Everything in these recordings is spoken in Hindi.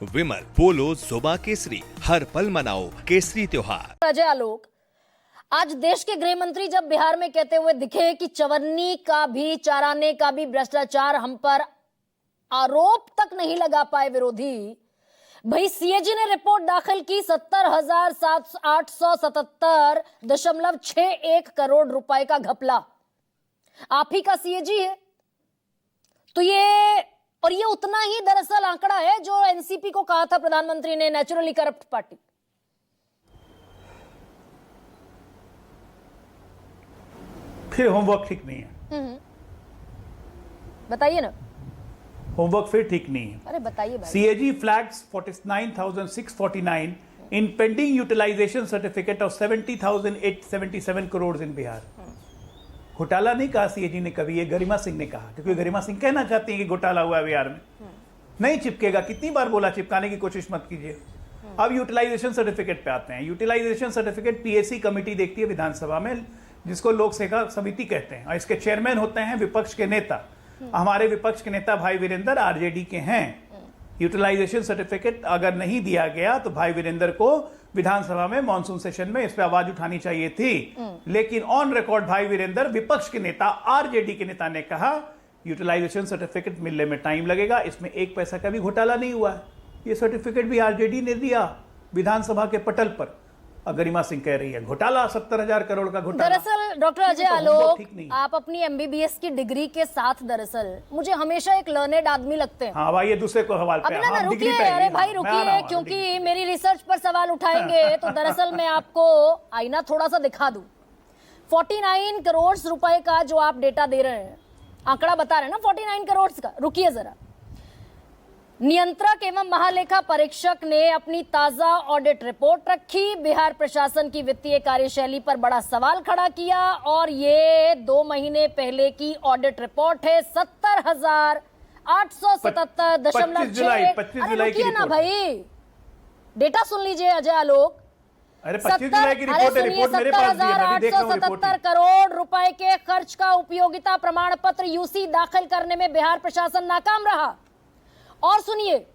विमल बोलो जुबा केसरी, हर पल मनाओ केसरी त्योहार। अजय आलोक, आज देश के गृह मंत्री जब बिहार में कहते हुए दिखे कि चवन्नी का भी चाराने का भी भ्रष्टाचार हम पर आरोप तक नहीं लगा पाए विरोधी, भाई सीएजी ने रिपोर्ट दाखिल की 70,877.61 करोड़ रुपए का घपला। आप ही का सीएजी है तो ये उतना ही दरअसल आंकड़ा है जो एनसीपी को कहा था प्रधानमंत्री ने, नेचुरली करप्ट पार्टी। फिर होमवर्क ठीक नहीं है। बताइए ना, होमवर्क फिर ठीक नहीं है। अरे बताइए भाई। CAG flags 49,649 in pending utilization certificate of 70,877 crores in Bihar. घोटाला नहीं कहा सीएजी ने कभी, ये गरिमा सिंह ने कहा, क्योंकि गरिमा सिंह कहना चाहती है कि घोटाला हुआ है बिहार में। नहीं चिपकेगा, कितनी बार बोला चिपकाने की कोशिश मत कीजिए। अब यूटिलाइजेशन सर्टिफिकेट पे आते हैं। यूटिलाइजेशन सर्टिफिकेट पीएससी कमेटी देखती है विधानसभा में, जिसको लोक सेवा समिति कहते हैं, और इसके चेयरमैन होते हैं विपक्ष के नेता। हमारे विपक्ष के नेता भाई वीरेंद्र आरजेडी के हैं। यूटिलाइजेशन सर्टिफिकेट अगर नहीं दिया गया तो भाई वीरेंद्र को विधानसभा में मॉनसून सेशन में इस पर आवाज उठानी चाहिए थी, लेकिन ऑन रिकॉर्ड भाई वीरेंद्र विपक्ष के नेता आरजेडी के नेता ने कहा यूटिलाइजेशन सर्टिफिकेट मिलने में टाइम लगेगा, इसमें एक पैसा का भी घोटाला नहीं हुआ है। ये सर्टिफिकेट भी आरजेडी ने दिया विधानसभा के पटल पर। गरिमा सिंह कह रही है घोटाला 70,000 करोड़ का घोटाला। दरअसल डॉक्टर अजय आलोक, आप अपनी एमबीबीएस की डिग्री के साथ दरअसल मुझे हमेशा एक लर्नेड आदमी लगते हैं। हाँ भाई, ये दूसरे को हवाल पे। हाँ, रुकिए, अरे भाई रुकिए, क्योंकि मेरी रिसर्च पर सवाल उठाएंगे तो दरअसल मैं आपको आईना थोड़ा सा दिखा दूं। 49 करोड़ रुपए का जो आप डेटा दे रहे हैं, आंकड़ा बता रहे हैं ना 49 करोड़ का। रुकिए जरा, नियंत्रक एवं महालेखा परीक्षक ने अपनी ताजा ऑडिट रिपोर्ट रखी, बिहार प्रशासन की वित्तीय कार्यशैली पर बड़ा सवाल खड़ा किया, और ये 2 महीने पहले की ऑडिट रिपोर्ट है। 70,877.6। रुकिए ना भाई, डेटा सुन लीजिए अजय आलोक। अरे 25 जुलाई की रिपोर्ट है, रिपोर्ट मेरे पास भी है, मैं भी देख रहा हूं रिपोर्ट। 70,877 करोड़ रुपए के खर्च का उपयोगिता प्रमाण पत्र यूसी दाखिल करने में बिहार प्रशासन नाकाम रहा। और सुनिए,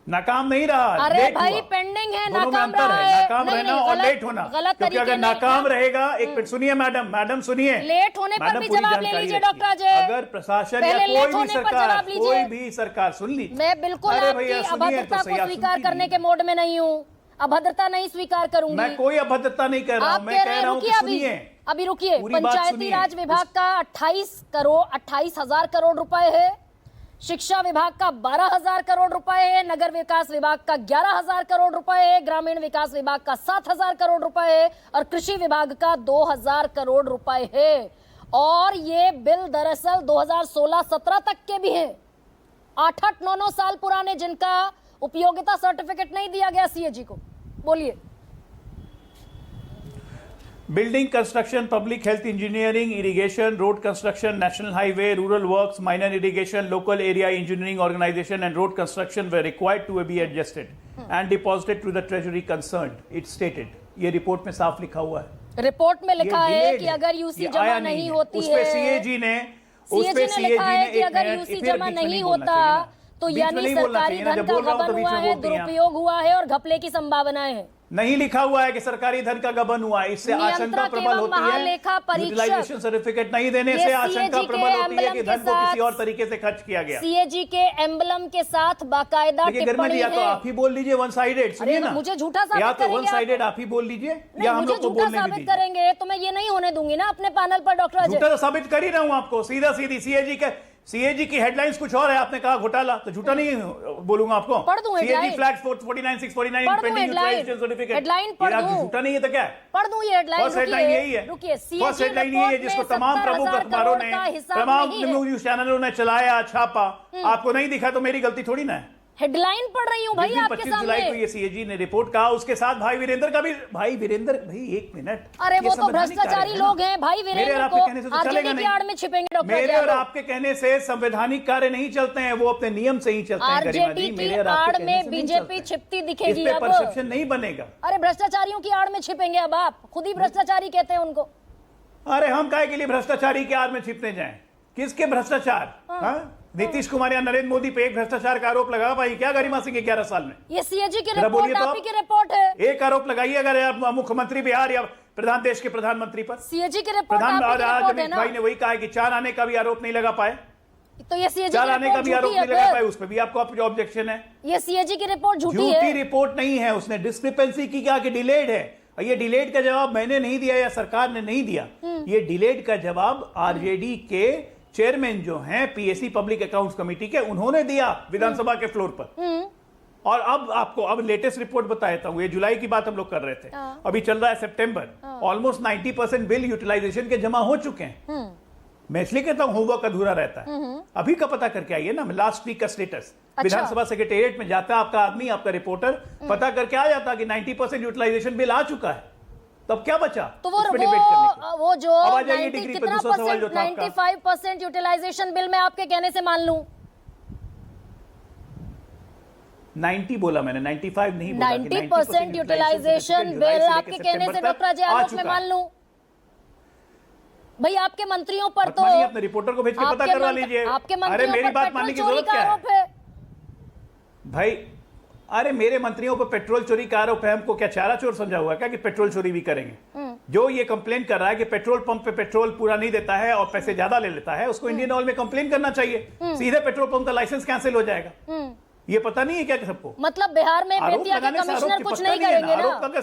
नाकाम नहीं रहा, अरे भाई पेंडिंग है, नाकाम रहा है। नाकाम रहना और लेट होना, क्योंकि अगर नाकाम रहेगा, एक मिनट सुनिए मैडम सुनिए, लेट होने पर भी जवाब ले लीजिए डॉक्टर अजय। अगर प्रशासन या कोई भी सरकार सुन लीजिए, मैं बिल्कुल आपकी अभद्रता को स्वीकार करने के मोड में नहीं हूँ, अभद्रता नहीं स्वीकार करूंगी। मैं कोई अभद्रता नहीं कर रहा हूँ, मैं कह रहा हूँ कि सुनिए। अभी रुकिए, पंचायती राज विभाग का 28,000 करोड़ रुपए है, शिक्षा विभाग का 12,000 करोड़ रुपए है, नगर विकास विभाग का 11,000 करोड़ रुपए है, ग्रामीण विकास विभाग का 7,000 करोड़ रुपए है, और कृषि विभाग का 2,000 करोड़ रुपए है। और ये बिल दरअसल 2016-17 तक के भी हैं, 8-8, 9-9 साल पुराने, जिनका उपयोगिता सर्टिफिकेट नहीं दिया गया सीएजी को। बोलिए। Building construction, public health engineering, irrigation, road construction, national highway, rural works, minor irrigation, local area engineering organisation and road construction were required to be adjusted and deposited to the treasury concerned, it stated. ये रिपोर्ट में साफ लिखा हुआ है। रिपोर्ट में लिखा है कि अगर यूसी जमा नहीं होती है, सीएजी ने लिखा है कि अगर यूसी जमा नहीं होता तो यानी सरकारी धन का गबन हुआ है, दुरुपयोग हुआ है और घपले की संभावनाएं हैं। नहीं लिखा हुआ है कि सरकारी धन का गबन हुआ है, इससे आशंका प्रबल होती है। यूटिलाइजेशन सर्टिफिकेट नहीं देने से आशंका प्रबल होती है कि धन को किसी और तरीके से खर्च किया गया। सीएजी के एम्बलम के साथ बाकायदा टिप्पणी या तो आप ही बोल लीजिए वन साइडेड, सुनिए ना, मुझे झूठा साबित या तो वन साइडेड आप ही बोल लीजिए या हम लोग को बोलने दीजिए। करेंगे तो मैं ये नहीं होने दूंगी ना अपने पैनल पर डॉक्टर अजय। झूठा साबित कर ही रहा हूं आपको, सीधा सीधी। सीएजी की हेडलाइंस कुछ और है, आपने कहा घोटाला, तो झूठा नहीं बोलूंगा आपको। पढ़ दूं headline. CAG flags 49,649 pending utilisation certificate. Headline पढ़ दूं, झूठा नहीं है तो क्या है? पढ़ दूं ये हेडलाइन। फर्स्ट हेडलाइन यही है, फर्स्ट हेडलाइन यही है जिसको तमाम प्रमुख अखबारों ने, तमाम न्यूज चैनलों ने चलाया, छापा। आपको नहीं दिखा तो मेरी गलती थोड़ी ना है। हेडलाइन पढ़ रही हूं भाई आपके 25 जुलाई को ये सीएजी ने रिपोर्ट कहा, उसके साथ भाई वीरेंद्र का भी। भाई वीरेंद्र, भाई एक मिनट, अरे वो तो भ्रष्टाचारी लोग हैं भाई वीरेंद्र को आरजेडी की आड़ में छिपेंगे डॉक्टर। मेरे और आपके कहने से संवैधानिक कार्य नहीं चलते हैं, वो अपने नियम से ही चलते हैं। आरजेडी की आड़ में बीजेपी छिपती दिखेगी, अब परसेप्शन नहीं बनेगा। अरे भ्रष्टाचारियों की आड़ में छिपेंगे अब आप, खुद ही भ्रष्टाचारी कहते हैं उनको। अरे हम काहे के लिए भ्रष्टाचारी की आड़ में छिपने जाएं? किसके भ्रष्टाचार? नीतीश कुमार या नरेंद्र मोदी पे एक भ्रष्टाचार का आरोप लगा पाई क्या गरिमा सिंह 11 साल में? ये सीएजी की जरा बोलिए रिपोर्ट, तो आप ही की रिपोर्ट है। एक आरोप लगाइए अगर आप मुख्यमंत्री बिहार या देश के प्रधानमंत्री पर। सीएजी की रिपोर्ट आप ही की रिपोर्ट है ना? भाई ने वही कहा है कि 4 आने का भी आरोप नहीं लगा पाए, तो ये सीएजी 4 की आने का रिपोर्ट भी आरोप झूठी नहीं लगा पाए, है। उस पर भी आपको ऑब्जेक्शन है। ये सीएजी की रिपोर्ट झूठी है। झूठी रिपोर्ट नहीं है, उसने डिस्क्रिपेंसी की क्या कि डिलेड है। ये डिलेड का जवाब मैंने नहीं दिया या सरकार ने नहीं दिया, ये डिलेड का जवाब आरजेडी के चेयरमैन जो हैं पीएससी पब्लिक अकाउंट्स कमेटी के, उन्होंने दिया विधानसभा के फ्लोर पर। और अब आपको अब लेटेस्ट रिपोर्ट बताता हूं, ये जुलाई की बात हम लोग कर रहे थे, अभी चल रहा है सितंबर, ऑलमोस्ट 90% बिल यूटिलाइजेशन के जमा हो चुके हैं। मैं इसलिए कहता हूं होमवर्क अधूरा रहता है, अभी का पता करके आइए ना, लास्ट वीक का स्टेटस विधानसभा सेक्रेटेरिएट में जाता है आपका आदमी, आपका रिपोर्टर पता करके आ जाता कि 90% यूटिलाइजेशन बिल आ चुका है, तब क्या बचा? तो वो जो 95% यूटिलाइजेशन बिल में आपके कहने से मान लूं, 90 बोला मैंने, 95 नहीं बोला। 90% यूटिलाइजेशन बिल आपके कहने से डॉक्टर अजय आलोक में मान लूं। भाई आपके मंत्रियों पर तो अपने रिपोर्टर को भेज के पता करवा लीजिए। आपके अरे मंत्रियों मेरी पर बात मानने की पेट्रोल जरूरत चोरी का क्या आरोप है है भाई? अरे मेरे मंत्रियों पर पेट्रोल चोरी का आरोप है, हमको क्या चारा चोर समझा हुआ है क्या कि पेट्रोल चोरी भी करेंगे? जो ये कंप्लेन कर रहा है कि पेट्रोल पंप पे पेट्रोल पूरा नहीं देता है और पैसे ज्यादा ले लेता है, उसको इंडियन ऑयल में कंप्लेन करना चाहिए, सीधे पेट्रोल पंप का लाइसेंस कैंसिल हो जाएगा। ये पता नहीं है क्या सबको? मतलब बिहार में बेतिया के कमिश्नर कुछ नहीं करेंगे ना?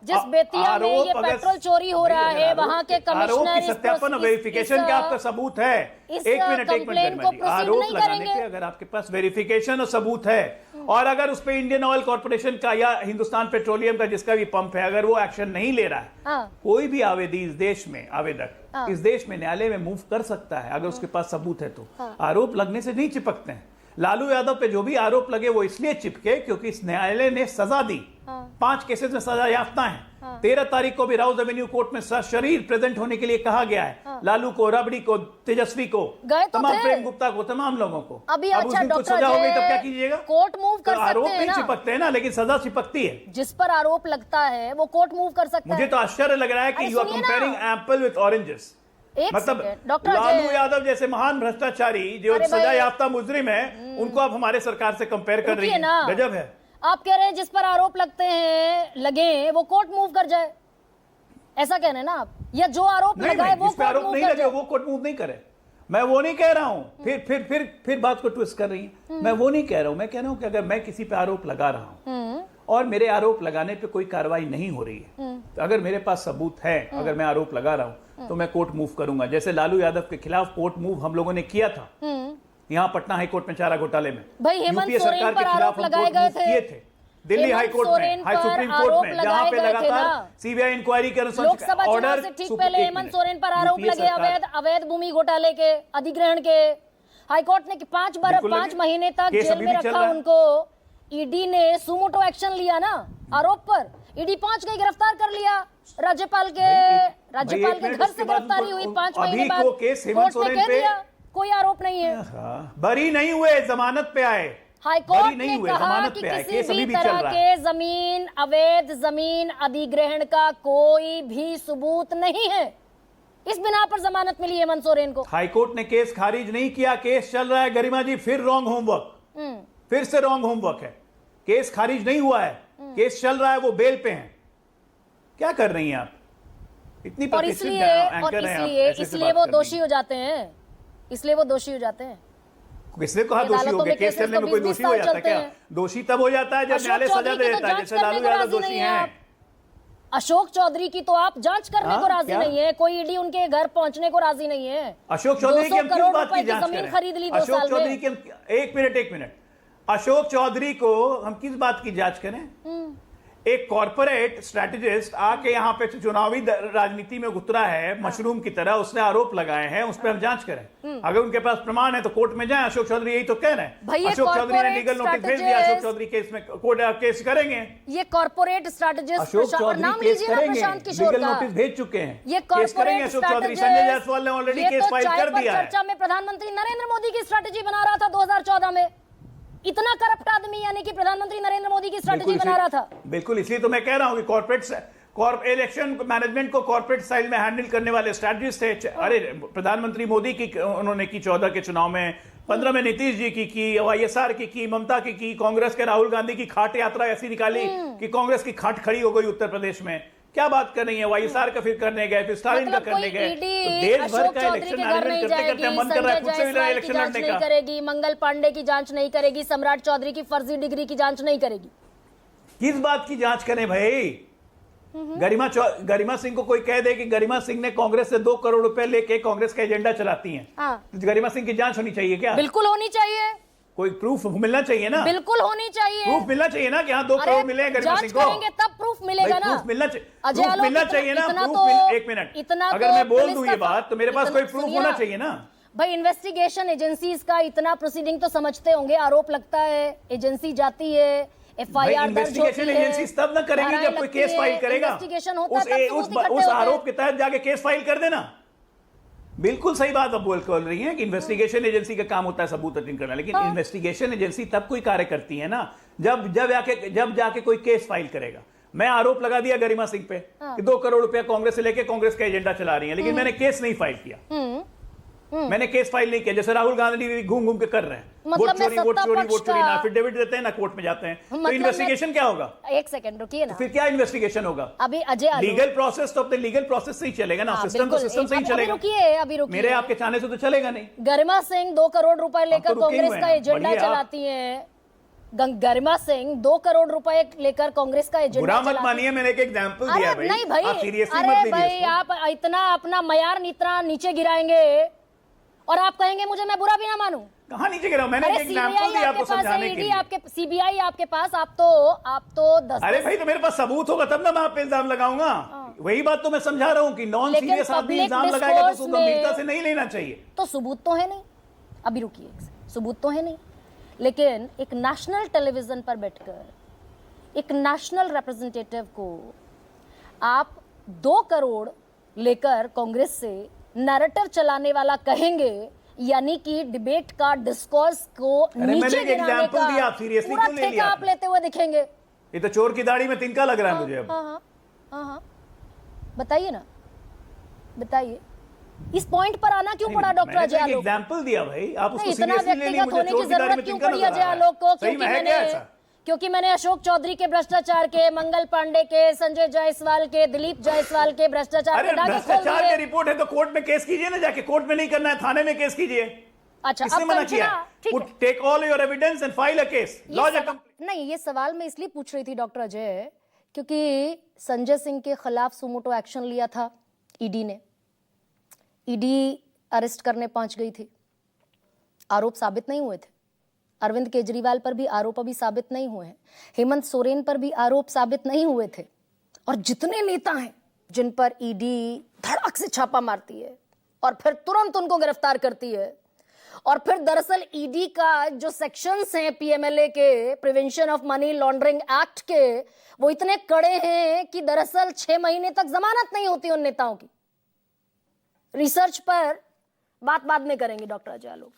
जिस बेतिया में ये पेट्रोल चोरी हो रहा है, वहां के कमिश्नर सत्यापन और वेरिफिकेशन का आपका सबूत है। एक मिनट आरोप लगाने के अगर आपके पास वेरिफिकेशन और सबूत है, और अगर उस पर इंडियन ऑयल कॉर्पोरेशन का या हिंदुस्तान पेट्रोलियम का जिसका भी पंप है, अगर वो एक्शन नहीं ले रहा है, कोई भी आवेदी इस देश में आवेदक इस देश में न्यायालय में मूव कर सकता है अगर उसके पास सबूत है तो। आरोप लगने से नहीं चिपकते हैं। लालू यादव पे जो भी आरोप लगे वो इसलिए चिपके क्योंकि इस न्यायालय ने सजा दी। 5 केसेस में सजा याफ्ता है। 13 तारीख को भी राउज एवेन्यू कोर्ट में शरीर प्रेजेंट होने के लिए कहा गया है। लालू को, रबड़ी को, तेजस्वी को, तमाम प्रेम गुप्ता को, तमाम लोगों को। अभी अब उस दिन कुछ सजा हो गई तब क्या कीजिएगा? कोर्ट मूव कर सकते हैं। आरोप नहीं चिपकते हैं ना, लेकिन सजा चिपकती है। जिस पर आरोप लगता है वो कोर्ट मूव कर सकता है। मुझे तो आश्चर्य लग रहा है कि you are comparing apple with oranges. मतलब लालू यादव जैसे महान भ्रष्टाचारी जो सजा याफ्ता मुजरिम है, उनको आप हमारे सरकार से कंपेयर कर रही हैं। गजब है। आप कह रहे हैं जिस पर आरोप लगते हैं लगे वो कोर्ट मूव कर जाए, ऐसा कह रहे हैं ना आप? या जो आरोप लगाए वो कोर्ट मूव कर जाए? वो कोर्ट मूव नहीं करे, मैं वो नहीं कह रहा हूं। फिर बात को ट्विस्ट कर रही है। मैं वो नहीं कह रहा हूं, मैं कह रहा हूं कि अगर मैं किसी पे आरोप लगा रहा हूं और मेरे आरोप लगाने पे कोई कार्रवाई नहीं हो रही है, तो अगर मेरे पास सबूत है, अगर मैं आरोप लगा रहा हूं तो मैं कोर्ट मूव करूंगा। जैसे लालू यादव के खिलाफ कोर्ट मूव हम लोगों ने किया था यहाँ पटना हाईकोर्ट में चारा घोटाले में। यूपीए सरकार के खिलाफ लगाए गए थे। दिल्ली हाईकोर्ट में, सुप्रीम कोर्ट में, जहां पे लगातार सीबीआई इंक्वायरी के अनुसार लोकसभा चुनाव से ठीक पहले हेमंत सोरेन पर आरोप लगे अवैध भूमि घोटाले के, अधिग्रहण के। हाईकोर्ट ने 5 महीने तक जेल में रखा उनको। ईडी ने सुमोटो एक्शन लिया ना आरोप पर। ईडी 5 को गिरफ्तार कर लिया। राज्यपाल के घर से गिरफ्तारी हुई 5 महीने बाद। कोर्ट ने कह दिया कोई आरोप नहीं है, बरी नहीं हुए, जमानत पे आए। हाईकोर्ट ने कहा कि किसी भी तरह के अवैध जमीन अधिग्रहण का कोई भी सबूत नहीं है। इस बिना पर जमानत मिली हेमंत सोरेन को। हाईकोर्ट ने केस खारिज नहीं किया, केस चल रहा है। गरिमा जी फिर रॉन्ग होमवर्क, फिर से रॉन्ग होमवर्क है। केस खारिज नहीं हुआ है, केस चल रहा है, वो बेल पे हैं। क्या कर रही हैं आप? इतनी इसलिए वो दोषी हो जाते हैं। इसलिए वो दोषी हो जाते हैं। किसने कहा दोषी हो गए? केस चलने में कोई दोषी हो जाता है क्या? दोषी तब हो जाता है जब न्यायालय सजा दे देता है, जैसे लालू यादव दोषी हैं। अशोक चौधरी की तो आप जांच करने को राजी नहीं है। कोई ईडी उनके घर पहुंचने को राजी नहीं है। अशोक चौधरी की हम किस बात की जांच जमीन खरीद ली 2 साल में। अशोक चौधरी की एक मिनट अशोक चौधरी को हम किस बात की जांच करें? एक कॉर्पोरेट स्ट्रैटेजिस्ट आके यहाँ पे चुनावी राजनीति में उतरा है मशरूम की तरह, उसने आरोप लगाए हैं, उस पर हम जांच करें। अगर उनके पास प्रमाण है तो कोर्ट में जाएं। अशोक चौधरी यही तो कह रहे हैं। अशोक चौधरी ने लीगल नोटिस भेज दिया। अशोक चौधरी केस में केस करेंगे। ये corporate strategist Ashok Chaudhary case करेंगे, लीगल नोटिस भेज चुके हैं। ये करेंगे अशोक चौधरी। संजय जायसवाल ने ऑलरेडी केस फाइल कर दिया है। चर्चा में प्रधानमंत्री नरेंद्र मोदी की स्ट्रैटेजी बना रहा था 2014 में। इतना करप्ट आदमी यानी कि प्रधानमंत्री नरेंद्र मोदी की स्ट्रैटेजी बना रहा था। बिल्कुल, इसलिए तो मैं कह रहा हूं कि इलेक्शन मैनेजमेंट को कॉर्पोरेट स्टाइल में हैंडल करने वाले स्ट्रैटेजिस्ट थे। अरे प्रधानमंत्री मोदी की उन्होंने की 14 के चुनाव में, 15 में नीतीश जी की वाईएसआर की ममता की कांग्रेस के राहुल गांधी की खाट यात्रा ऐसी निकाली कि कांग्रेस की खाट खड़ी हो गई उत्तर प्रदेश में। क्या बात कर रही है? वाईएसआर का फिर करने गए, फिर स्टालिन का करने गए, तो देश भर का इलेक्शन मैनेजमेंट करते करते मन कर रहा है खुद से भी इलेक्शन लड़ने का। करेगी, मंगल पांडे की जांच नहीं करेगी, सम्राट चौधरी की फर्जी डिग्री की जांच नहीं करेगी। किस बात की जांच करें भाई? गरिमा सिंह को कोई कह दे कि गरिमा सिंह ने कांग्रेस से 2 करोड़ रुपए लेके कांग्रेस का एजेंडा चलाती हैं, तो गरिमा सिंह की जांच होनी चाहिए क्या? बिल्कुल होनी चाहिए। कोई प्रूफ मिलना चाहिए ना। बिल्कुल होनी चाहिए, प्रूफ मिलना चाहिए ना कि हाँ 2 करोड़ मिले हैं गरिमा सिंह को। करेंगे तब प्रूफ मिलेगा ना। प्रूफ मिलना चाहिए, अजय प्रूफ मिलना चाहिए ना। प्रूफ एक मिनट, अगर मैं बोल दूं ये बात तो मेरे पास कोई प्रूफ होना चाहिए ना भाई। इन्वेस्टिगेशन एजेंसीज का इतना प्रोसीडिंग तो समझते होंगे। आरोप लगता है, एजेंसी जाती है, एफआईआर दर्ज होती है। एजेंसी तब ना करेंगी जब कोई केस फाइल करेगा। इन्वेस्टिगेशन होता है उस आरोप के तहत जाके केस फाइल कर देना। बिल्कुल सही बात आप बोल रही हैं कि इन्वेस्टिगेशन एजेंसी का काम होता है सबूत अध्ययन करना, लेकिन इन्वेस्टिगेशन एजेंसी तब कोई कार्य करती है ना जब जाके कोई केस फाइल करेगा। मैं आरोप लगा दिया गरिमा सिंह पे कि 2 करोड़ रुपया कांग्रेस से लेके कांग्रेस का एजेंडा चला रही है, लेकिन मैंने केस नहीं फाइल किया। मैंने केस फाइल नहीं किया, जैसे राहुल गांधी भी घूम घूम के कर रहे हैं। वोट चोरी ना एफिडेविट देते हैं ना कोर्ट में जाते हैं, तो इन्वेस्टिगेशन क्या होगा? एक सेकंड रुकिए ना, फिर क्या इन्वेस्टिगेशन होगा? अभी अजय लीगल प्रोसेस तो अपने लीगल प्रोसेस से ही चलेगा ना। सिस्टम तो सिस्टम से ही चलेगा। अभी रुकिए, मेरे आपके चाहने से तो चलेगा नहीं। गरिमा सिंह 2 करोड़ रुपए लेकर कांग्रेस का एजेंडा चलाती है। गरिमा सिंह 2 करोड़ रुपए लेकर कांग्रेस का एजेंडा बुरा मत मानिए, मैंने एक एग्जांपल दिया भाई। नहीं भाई, आप सीरियसली मत लीजिए। भाई आप इतना अपना मयार इतना नीचे गिराएंगे और आप कहेंगे मुझे मैं बुरा भी ना मानूं। कहां नीचे गिरा? मैंने एक एग्जांपल दिया आपको समझाने के लिए। आपके सीबीआई आपके पास, आप तो 10। अरे भाई तो मेरे पास सबूत होगा तब ना मैं आप पे इल्जाम लगाऊंगा। वही बात तो मैं समझा रहा हूं कि नॉन सीरियस आदमी इल्जाम लगाएगा तो उसको गंभीरता से नहीं लेना चाहिए। तो सबूत तो है नहीं। अभी रुकिए, सबूत तो है नहीं, लेकिन एक नेशनल टेलीविजन पर बैठकर एक नेशनल रिप्रेजेंटेटिव को आप 2 करोड़ लेकर कांग्रेस से नैरेटिव चलाने वाला कहेंगे, यानी कि डिबेट का डिस्कोर्स को नीचे गिराने का पूरा ठेका आप लेते हुए दिखेंगे। ये तो चोर की दाढ़ी में तिनका लग रहा है मुझे अब। हाँ, बताइए ना, बताइए इस पॉइंट पर आना क्यों पड़ा डॉक्टर अजय आलोक? एग्जांपल दिया भाई, आप उसको इतना व्यक्तिगत होने की जरूरत क्यों पड़ी अजय आलोक को? क्योंकि मैंने अशोक चौधरी के भ्रष्टाचार के, मंगल पांडे के, संजय जायसवाल के, दिलीप जायसवाल के भ्रष्टाचार की रिपोर्ट है तो कोर्ट में केस कीजिए ना, जाके कोर्ट में नहीं करना है, थाने में केस कीजिए। अच्छा, किसने मना किया? Take all your evidence and file a case. नहीं, ये सवाल मैं इसलिए पूछ रही थी डॉक्टर अजय, क्योंकि संजय सिंह के खिलाफ सुमोटो एक्शन लिया था ईडी ने। ईडी अरेस्ट करने पहुंच गई थी, आरोप साबित नहीं हुए थे। अरविंद केजरीवाल पर भी आरोप अभी साबित नहीं हुए हैं, हेमंत सोरेन पर भी आरोप साबित नहीं हुए थे, और जितने नेता हैं जिन पर ईडी धड़क से छापा मारती है और फिर तुरंत उनको गिरफ्तार करती है, और फिर दरअसल ईडी का जो सेक्शंस हैं पीएमएलए के, prevention of money laundering act के, वो इतने कड़े हैं कि दरअसल 6 महीने तक जमानत नहीं होती उन नेताओं की। रिसर्च पर बात बाद में करेंगे डॉक्टर अजय आलोक।